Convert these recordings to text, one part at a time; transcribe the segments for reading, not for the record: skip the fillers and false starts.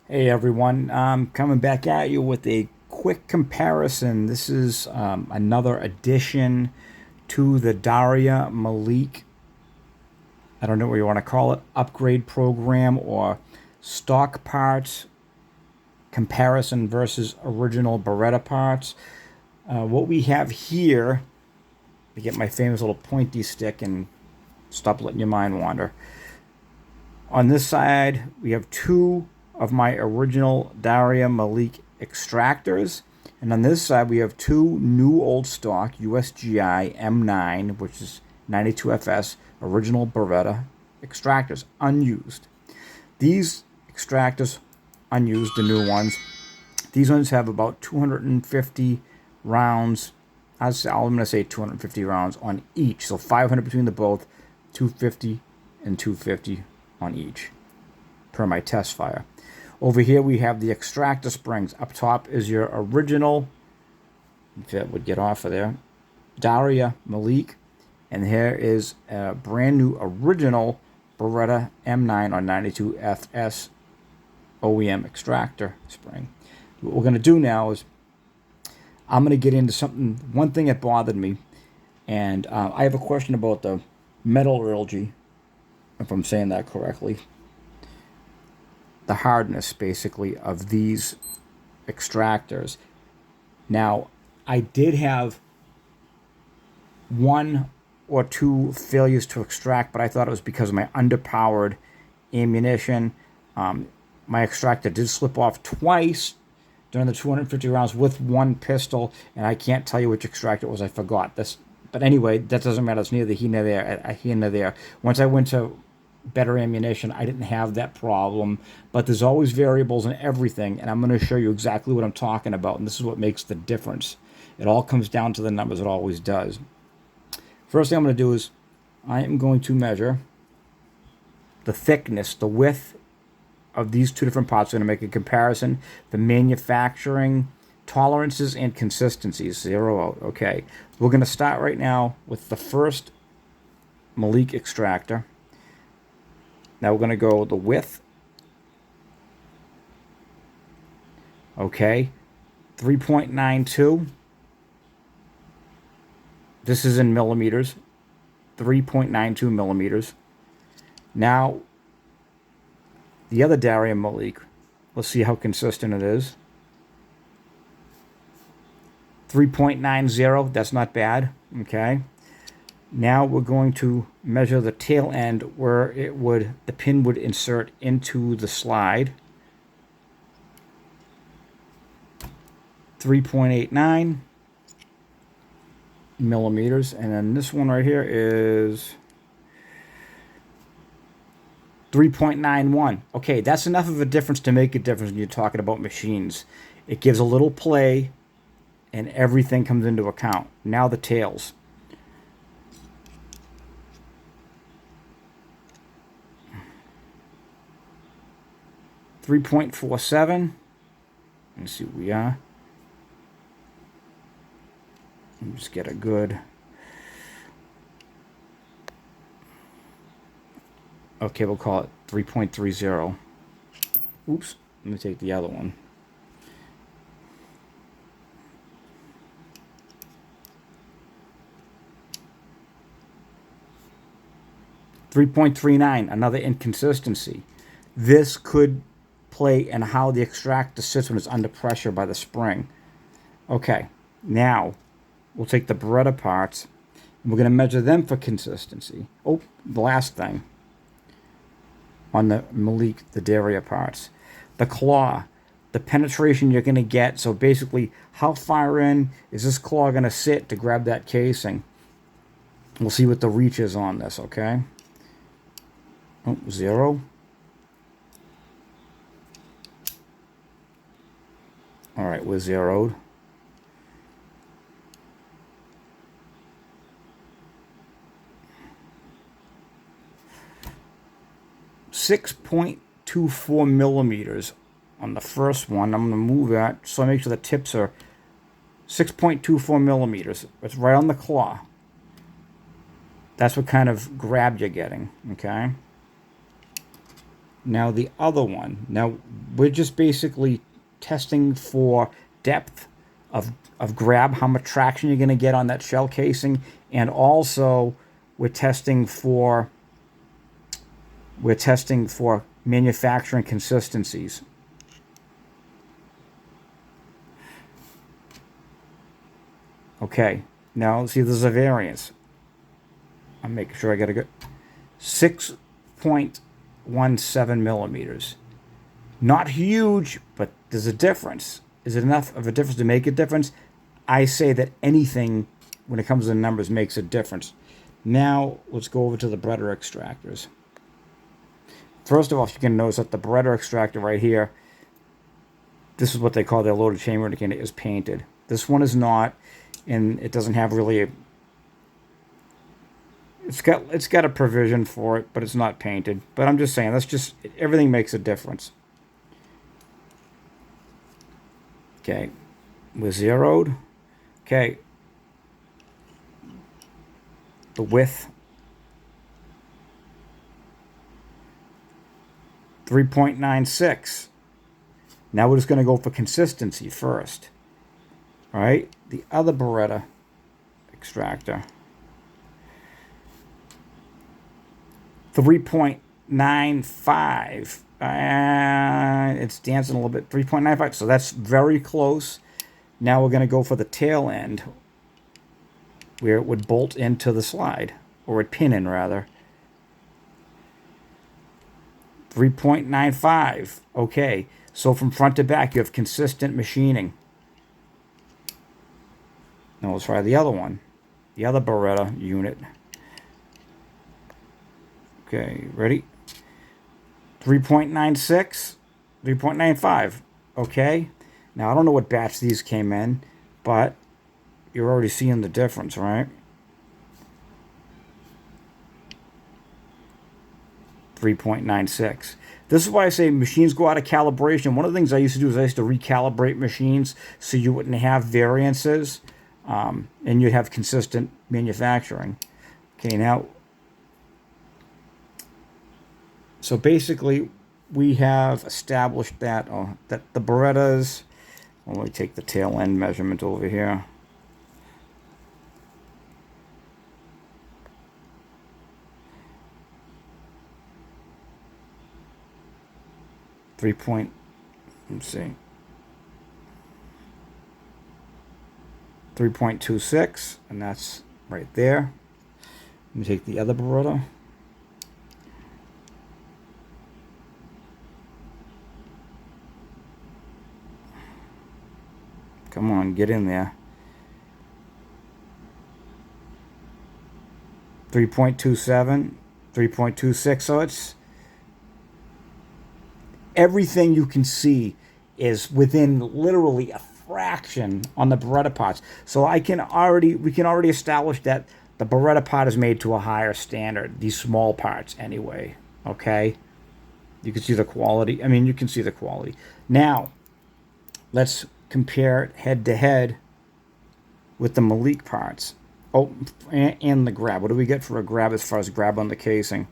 Hey everyone, I'm coming back at you with a quick comparison. This is another addition to the Derya Melik, I don't know what you want to call it, upgrade program or stock parts comparison versus original Beretta parts. What we have here, to get my famous little pointy stick and stop letting your mind wander. On this side, we have two of my original Derya Melik extractors. And on this side, we have two new old stock USGI M9, which is 92FS, original Beretta extractors, unused. These extractors, unused, the new ones, these ones have about 250 rounds. I'm going to say 250 rounds on each. So 500 between the both, 250 and 250 on each per my test fire. Over here we have the extractor springs. Up top is your original, if it would get off of there, Derya Melik. And here is a brand new original Beretta M9 on 92FS OEM extractor spring. What we're going to do now is I'm going to get into one thing that bothered me. And I have a question about the metallurgy, if I'm saying that correctly. The hardness, basically, of these extractors. Now, I did have one or two failures to extract, but I thought it was because of my underpowered ammunition. My extractor did slip off twice during the 250 rounds with one pistol, and I can't tell you which extractor it was. I forgot this. But anyway, that doesn't matter. It's neither here nor there. Once I went to better ammunition, I didn't have that problem. But there's always variables in everything, and I'm going to show you exactly what I'm talking about, and this is what makes the difference. It all comes down to the numbers. It always does. First thing I'm going to do is I am going to measure the thickness, the width of these two different parts. I'm going to make a comparison, the manufacturing tolerances and consistencies, 0 out. Okay, we're going to start right now with the first Malik extractor. Now we're going to go the width. Okay, 3.92. This is in millimeters, 3.92 millimeters. Now, the other Derya Melik, let's see how consistent it is. 3.90, that's not bad, okay? Now we're going to measure the tail end where the pin would insert into the slide. 3.89 millimeters, and then this one right here is 3.91. Okay, that's enough of a difference to make a difference when you're talking about machines. It gives a little play, and everything comes into account. Now the tails. .47. Let's see what we are. Let me just get a good. Okay, we'll call it 3.30. Oops, let me take the other one. .39, another inconsistency. This could play in how the extractor sits when it's under pressure by the spring. Okay, now we'll take the Beretta parts and we're going to measure them for consistency. Oh, the last thing on the Malik, the Derya parts. The claw, the penetration you're going to get. So basically, how far in is this claw going to sit to grab that casing? We'll see what the reach is on this, okay? Oh, 0. All right, we're zeroed. .24 millimeters on the first one. I'm going to move that so I make sure the tips are 6.24 millimeters. It's right on the claw. That's what kind of grab you're getting, okay? Now the other one. Now we're just basically testing for depth of grab, how much traction you're going to get on that shell casing, and also we're testing for manufacturing consistencies. Okay, now see there's a variance. I'm making sure I get a good 6.17 millimeters. Not huge, but there's a difference. Is it enough of a difference to make a difference? I say that anything, when it comes to numbers, makes a difference. Now, let's go over to the Beretta extractors. First of all, you can notice that the Beretta extractor right here, this is what they call their loaded chamber indicator, is painted. This one is not, and it doesn't have really a... It's got a provision for it, but it's not painted. But I'm just saying, everything makes a difference. Okay, we're zeroed. Okay, the width 3.96. Now we're just going to go for consistency first. All right, the other Beretta extractor 3.95. It's dancing a little bit. 3.95. So that's very close. Now we're going to go for the tail end, where it would bolt into the slide, or would pin in rather. 3.95. Okay. So from front to back, you have consistent machining. Now let's try the other one, the other Beretta unit. Okay, ready? 3.96, 3.95. Okay. Now, I don't know what batch these came in, but you're already seeing the difference, right? 3.96. This is why I say machines go out of calibration. One of the things I used to do is I used to recalibrate machines so you wouldn't have variances, and you'd have consistent manufacturing. Okay, now... So basically, we have established that that the Berettas. Well, let me take the tail end measurement over here. Let's see. 3.26, and that's right there. Let me take the other Beretta. Come on, get in there. 3.27, 3.26. So it's everything you can see is within literally a fraction on the Beretta parts. So we can already establish that the Beretta part is made to a higher standard. These small parts, anyway. Okay, you can see the quality. I mean, you can see the quality. Now, let's compare it head to head with the Malik parts. Oh, and the grab. What do we get for a grab as far as grab on the casing?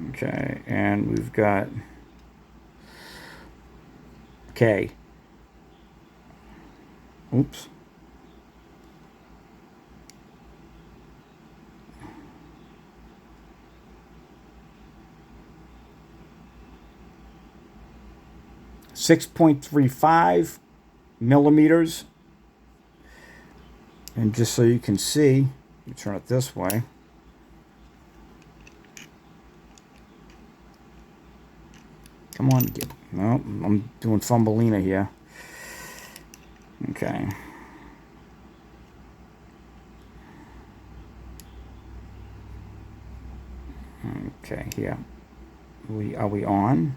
Okay, and we've got... Okay. Oops. .35 millimeters. And just so you can see, let me turn it this way. Come on, no, I'm doing Fumbleina here. Okay. Okay, here. Are we on?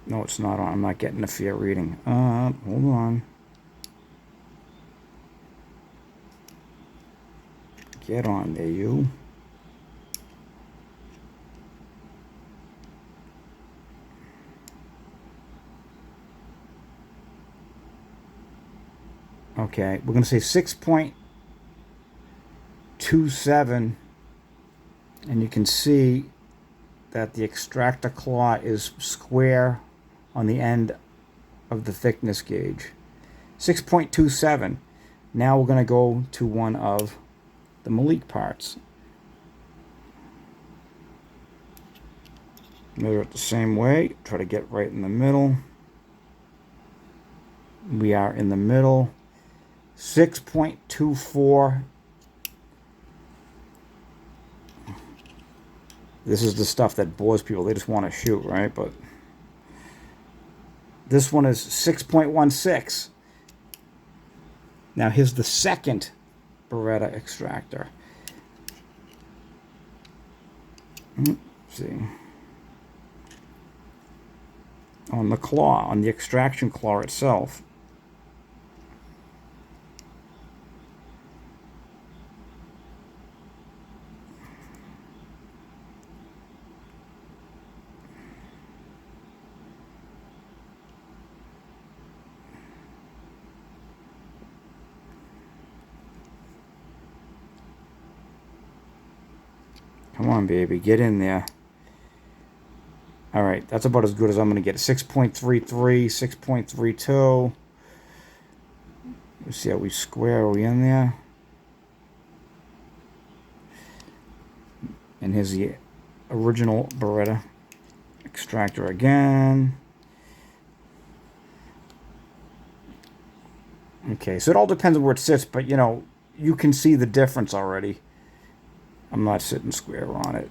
No, it's not on. I'm not getting a fair reading. Hold on. Get on there, you. Okay, we're going to say 6.27 And you can see that the extractor claw is square on the end of the thickness gauge. 6.27. Now we're going to go to one of the Malik parts. Measure it the same way. Try to get right in the middle. We are in the middle. 6.24. This is the stuff that bores people. They just want to shoot, right? But this one is 6.16. Now here's the second Beretta extractor. Let's see. On the claw, on the extraction claw itself. Come on, baby, get in there. All right, that's about as good as I'm going to get. 6.33, 6.32. Let's see how we square. Are we in there? And here's the original Beretta extractor again. Okay, so it all depends on where it sits, but you know, you can see the difference already. I'm not sitting square on it.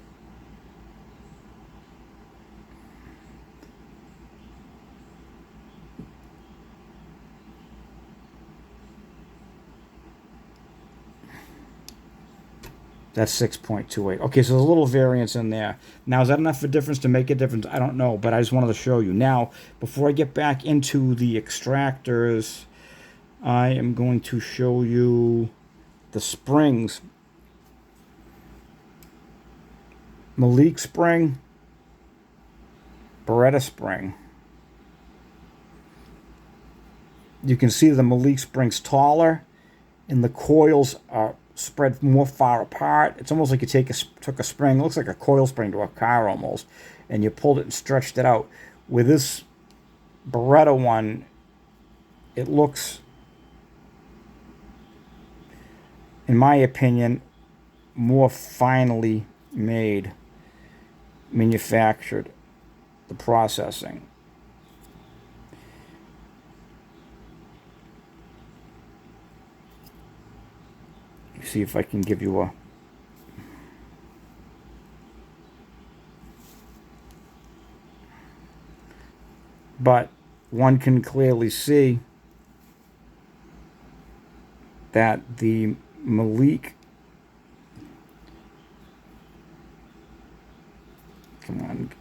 That's 6.28. Okay, so there's a little variance in there. Now, is that enough of a difference to make a difference? I don't know, but I just wanted to show you. Now, before I get back into the extractors, I am going to show you the springs. Malik spring, Beretta spring. You can see the Malik spring's taller, and the coils are spread more far apart. It's almost like you took a spring, it looks like a coil spring to a car almost, and you pulled it and stretched it out. With this Beretta one, it looks, in my opinion, more finely made, manufactured, the processing. See if I can give you a but one can clearly see that the Malik,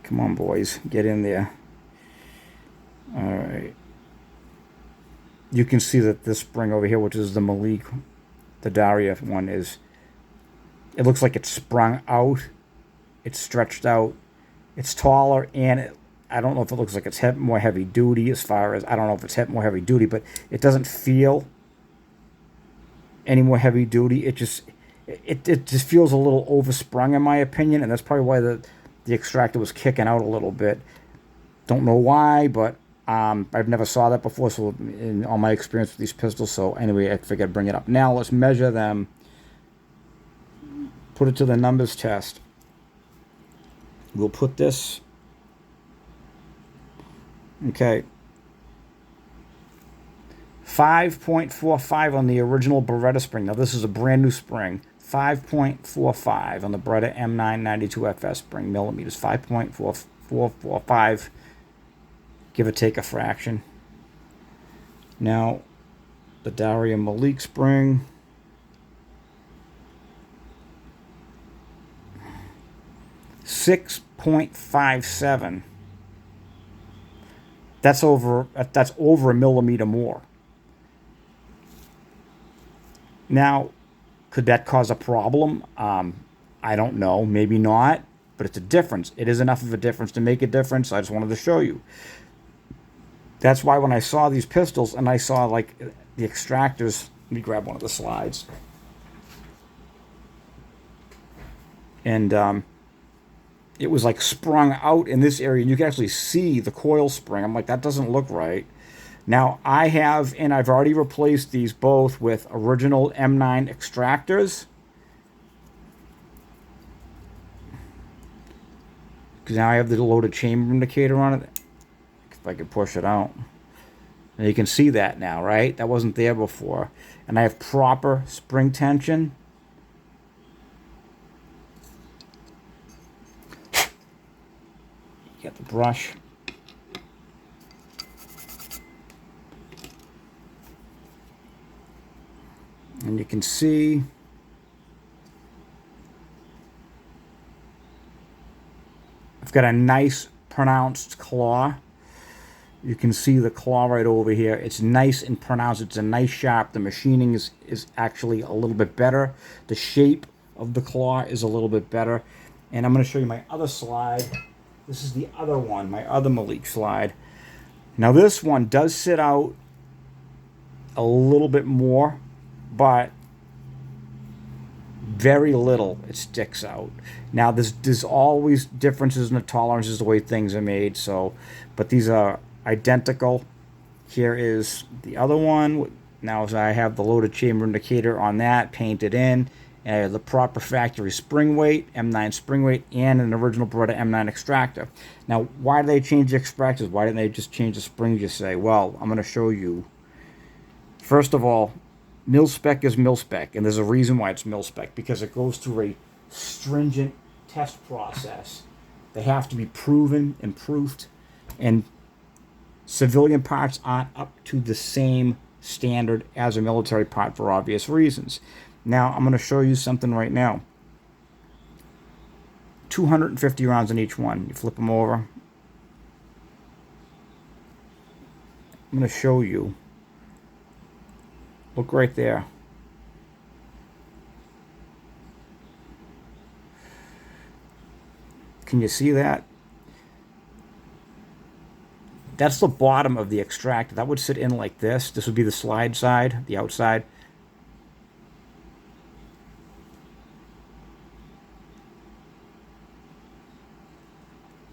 come on boys, get in there. All right, you can see that this spring over here, which is the Malik, the Derya one, is, it looks like it's sprung out, it's stretched out, it's taller, and I don't know if it looks like it's more heavy duty, as far as, I don't know if it's more heavy duty, but it doesn't feel any more heavy duty. It just feels a little oversprung, in my opinion, and that's probably why the extractor was kicking out a little bit. Don't know why, but I've never saw that before, so in all my experience with these pistols, so anyway, I figured I'd bring it up. Now let's measure them, put it to the numbers test. We'll put this, okay, 5.45 on the original Beretta spring. Now this is a brand new spring. 5.45 on the Beretta M9 92FS spring, millimeters. 5.445, give or take a fraction. Now, the Derya Melik spring. .57. That's over a millimeter more. Now, could that cause a problem? I don't know. Maybe not. But it's a difference. It is enough of a difference to make a difference. I just wanted to show you. That's why when I saw these pistols and I saw like the extractors, let me grab one of the slides. and it was like sprung out in this area, and you can actually see the coil spring. I'm like, that doesn't look right. Now I have, and I've already replaced these both with original M9 extractors. Because now I have the loaded chamber indicator on it. If I could push it out. And you can see that now, right? That wasn't there before. And I have proper spring tension. Get the brush. And you can see I've got a nice pronounced claw. You can see the claw right over here. It's nice and pronounced. It's a nice sharp. The machining is actually a little bit better. The shape of the claw is a little bit better. And I'm going to show you my other slide. This is the other one, my other Malik slide. Now this one does sit out a little bit more, but very little it sticks out. Now there's always differences in the tolerances, the way things are made. So, but these are identical. Here is the other one. Now I have the loaded chamber indicator on that painted in, and I have the proper factory spring weight, M9 spring weight, and an original Beretta M9 extractor. Now, why do they change the extractors? Why didn't they just change the springs, you say? Well, I'm going to show you. First of all, mil spec is mil spec, and there's a reason why it's mil spec, because it goes through a stringent test process. They have to be proven and proofed, and civilian parts aren't up to the same standard as a military part for obvious reasons. Now, I'm going to show you something right now. 250 rounds in each one. You flip them over. I'm going to show you. Look right there. Can you see that? That's the bottom of the extractor. That would sit in like this. This would be the slide side, the outside.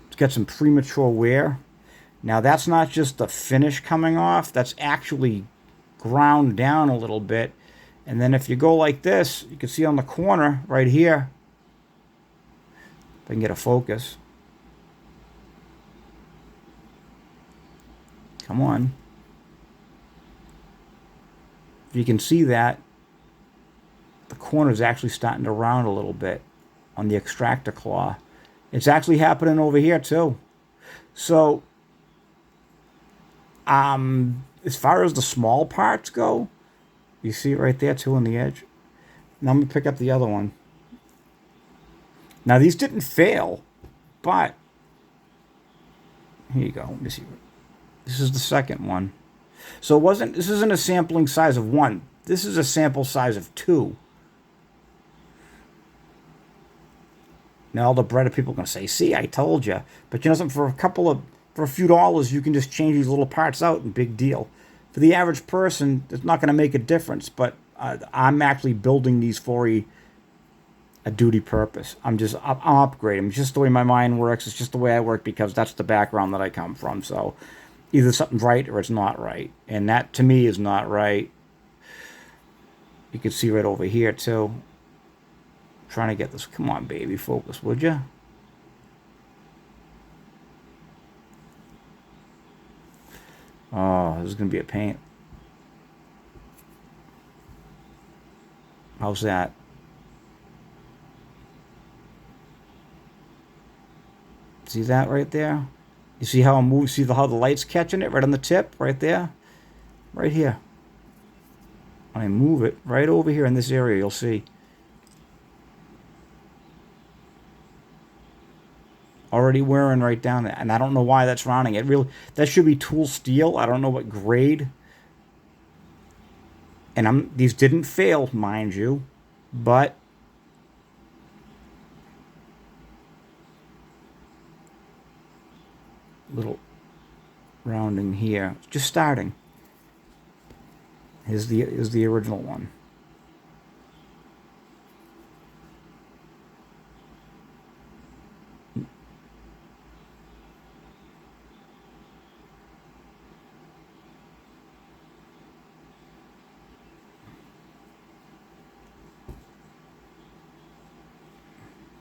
It's got some premature wear. Now that's not just the finish coming off. That's actually ground down a little bit. And then if you go like this, you can see on the corner right here, if I can get a focus. Come on. If you can see that, the corner is actually starting to round a little bit on the extractor claw. It's actually happening over here too. So, as far as the small parts go, you see it right there too on the edge. Now I'm going to pick up the other one. Now these didn't fail, but here you go. Let me see. This is the second one. So this isn't a sampling size of 1. This is a sample size of 2. Now all the Beretta people are going to say, see, I told you. But you know something, for a few dollars, you can just change these little parts out, and big deal. For the average person, it's not going to make a difference, but I'm actually building these for a duty purpose. I'm upgrading. It's just the way my mind works. It's just the way I work, because that's the background that I come from. So either something's right or it's not right. And that, to me, is not right. You can see right over here, too. I'm trying to get this. Come on, baby. Focus, would you? Oh, this is going to be a pain. How's that? See that right there? You see how I'm moving? See how the light's catching it right on the tip? Right there? Right here. When I move it right over here in this area, you'll see. Already wearing right down there. And I don't know why that's rounding. It really, that should be tool steel. I don't know what grade. And these didn't fail, mind you. But little rounding here. Just starting. Here's the original one.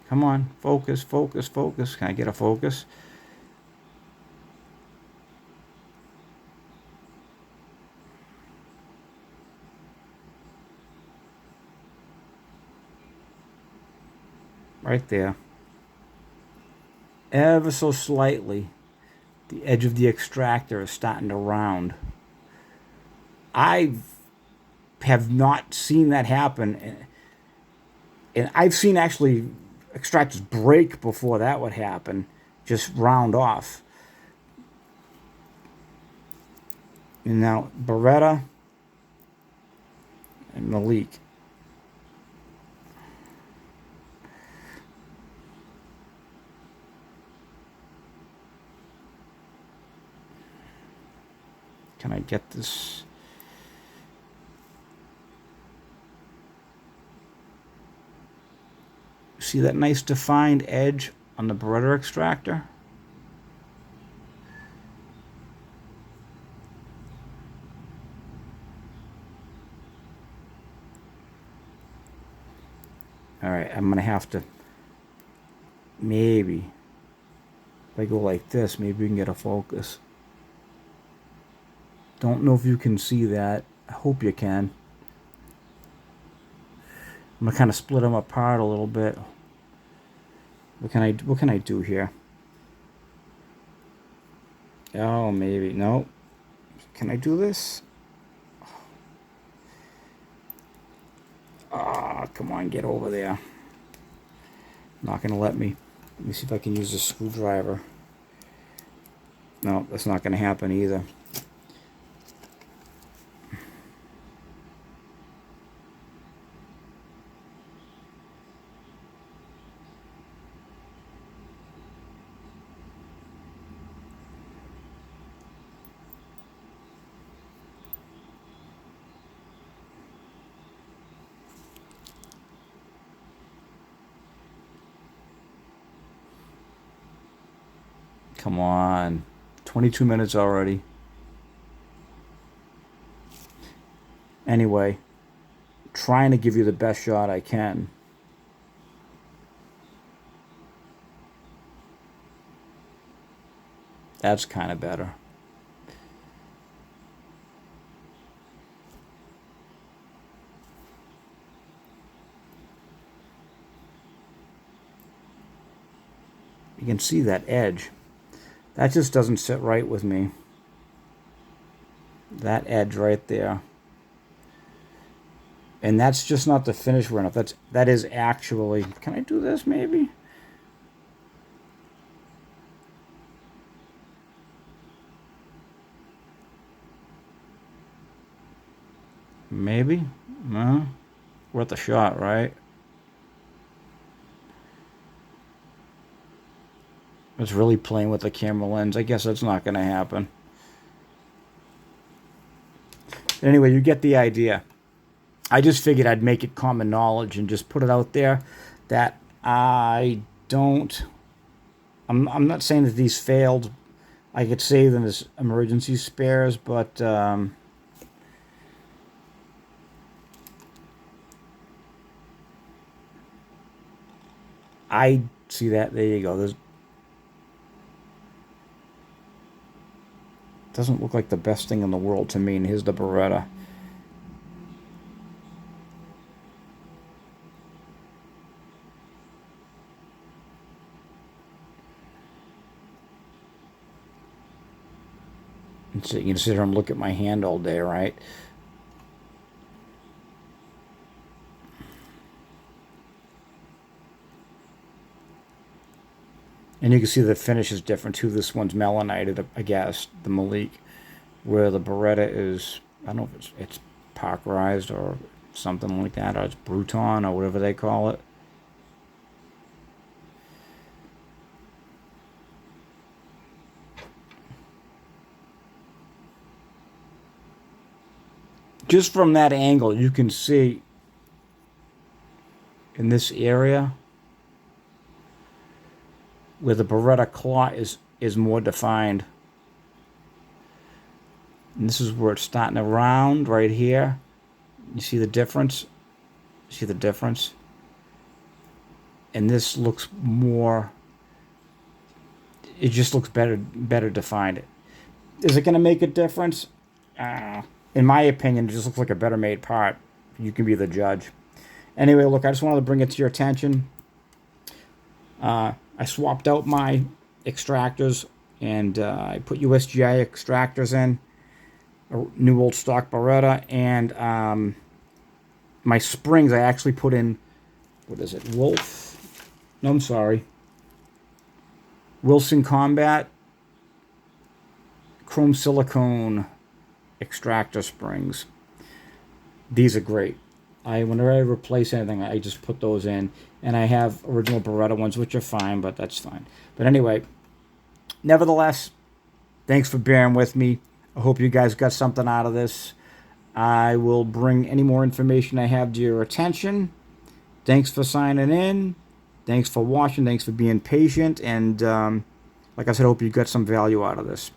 Come on, focus, focus, focus. Can I get a focus? Right there. Ever so slightly, the edge of the extractor is starting to round. I have not seen that happen. And I've seen actually extractors break before that would happen, just round off. And now Beretta and Malik. Can I get this? See that nice defined edge on the Beretta extractor? All right, I'm gonna have to, maybe, if I go like this, maybe we can get a focus. Don't know if you can see that. I hope you can. I'm gonna kind of split them apart a little bit. What can I do here? Oh, maybe. No. Can I do this? Ah, come on, get over there. Not gonna let me. Let me see if I can use a screwdriver. No, that's not gonna happen either. Come on. 22 minutes already. Anyway, trying to give you the best shot I can. That's kind of better. You can see that edge. That just doesn't sit right with me. That edge right there. And that's just not the finish we're enough. That is actually. Can I do this maybe? Maybe? No. Worth a shot, right? It's really playing with the camera lens. I guess that's not going to happen. Anyway, you get the idea. I just figured I'd make it common knowledge and just put it out there that I don't. I'm not saying that these failed. I could save them as emergency spares, but I see that. There you go. There's doesn't look like the best thing in the world to me. And here's the Beretta. And so you can sit here and look at my hand all day, right? And you can see the finish is different too. This one's melanited, I guess, the Malik, where the Beretta is, I don't know if it's parkerized or something like that, or it's Bruton or whatever they call it. Just from that angle, you can see in this area where the Beretta claw is more defined. And this is where it's starting to round right here. You see the difference? See the difference? and this looks more, it just looks better defined. Is it going to make a difference? In my opinion, it just looks like a better made part. You can be the judge. Anyway, look, I just wanted to bring it to your attention. I swapped out my extractors, and I put USGI extractors in, a new old stock Beretta, and my springs I actually put in, what is it, Wolf? No, I'm sorry. Wilson Combat chrome silicone extractor springs. These are great. Whenever I replace anything, I just put those in. And I have original Beretta ones, which are fine, but that's fine. But anyway, nevertheless, thanks for bearing with me. I hope you guys got something out of this. I will bring any more information I have to your attention. Thanks for signing in. Thanks for watching. Thanks for being patient. And like I said, I hope you got some value out of this.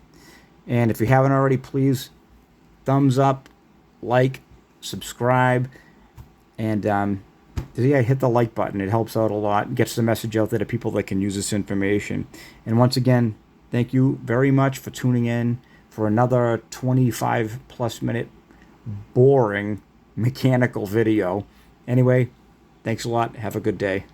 And if you haven't already, please thumbs up, like, subscribe, and yeah, hit the like button. It helps out a lot. Gets the message out there to people that can use this information. And once again, thank you very much for tuning in for another 25 plus minute boring mechanical video. Anyway, thanks a lot. Have a good day.